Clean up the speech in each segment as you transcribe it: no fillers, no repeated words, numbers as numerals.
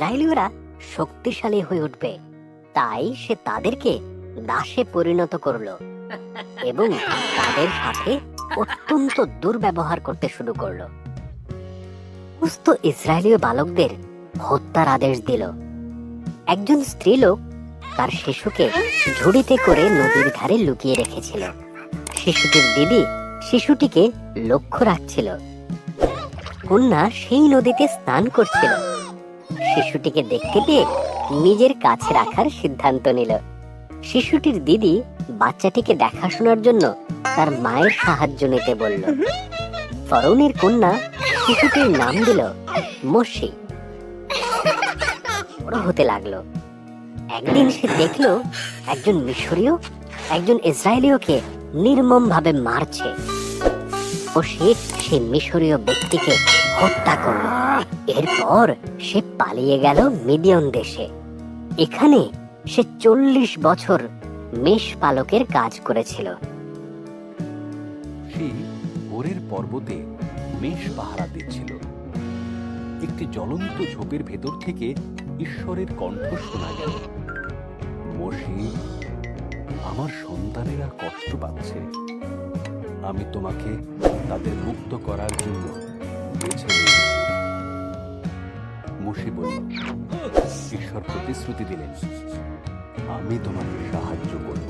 ইসরায়েলীয়রা শক্তিশালী হয়ে উঠবে, তাই সে তাদেরকে দাসে পরিণত করলো এবং তাদের সাথে অত্যন্ত দুর্ব্যবহার করতে শুরু করলো। সমস্ত ইসরায়েলীয় বালকদের হত্যার আদেশ দিল। একজন স্ত্রীলোক তার শিশুকে ঝুড়িতে করে নদীর ধারে লুকিয়ে রেখেছিল। শিশুটির দিদি শিশুটিকে লক্ষ্য রাখছিল। কন্যা সেই নদীতে স্নান করছিল। শিশুটিকে দেখতে পেয়ে নিজের কাছে রাখার সিদ্ধান্ত নিল। শিশুটির দিদি বাচ্চাটিকে দেখাশোনার জন্য তার মায়ের সাহায্য নিতে বলল। ফরৌনের কন্যা শিশুটির নাম দিল মোশি। বড় হতে লাগলো। একদিন সে দেখল একজন মিশরীয় একজন ইসরায়েলীয়কে নির্মম ভাবে মারছে ও সে সেই মিশরীয় ব্যক্তিকে হত্যা করল। এরপর সে পালিয়ে গেল মিদিয়ান দেশে। এখানে সে 40 বছর মেষ পালকের কাজ করেছিল। সে হোরের পর্বতে মেষ পাহারা দিচ্ছিল। একটি জ্বলন্ত ঝোপের ভেতর থেকে ঈশ্বরের কণ্ঠ শোনা গেল, মোশে, আমার সন্তানেরা কষ্ট পাচ্ছে, আমি তোমাকে তাদের মুক্ত করার জন্য বেছে নিয়েছি। মোশে বলল, ঈশ্বর প্রতিশ্রুতি দিলেন, আমি তোমাকে সাহায্য করব,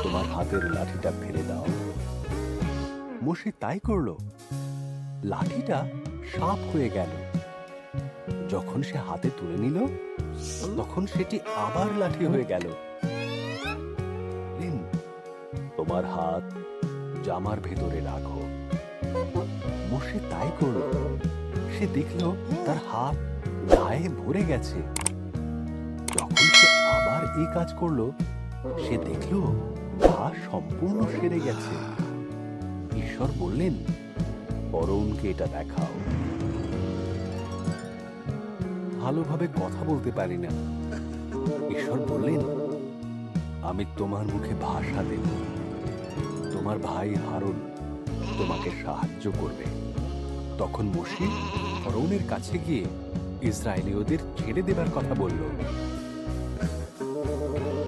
তোমার হাতের লাঠিটা ফেলে দাও। মোশে তাই করল। লাঠিটা সাপ হয়ে গেল। যখন সে হাতে তুলে নিল, তখন সেটি আবার লাঠি হয়ে গেল। তোমার হাত জামার ভেতরে রাখো। মোশে তাই করল। সে দেখল তার হাত গায়ে ভরে গেছে। যখন সে আবার এই কাজ করলো, সে দেখল ঘা সম্পূর্ণ সেরে গেছে। ঈশ্বর বললেন, ফরৌনকে এটা দেখাও। ভালোভাবে কথা বলতে পারি না। ঈশ্বর বললেন, আমি তোমার মুখে ভাষা দেব, তোমার ভাই হারুন তোমাকে সাহায্য করবে। তখন মোশে ফরৌনের কাছে গিয়ে ইসরায়েলীয়দের ছেড়ে দেবার কথা বলল।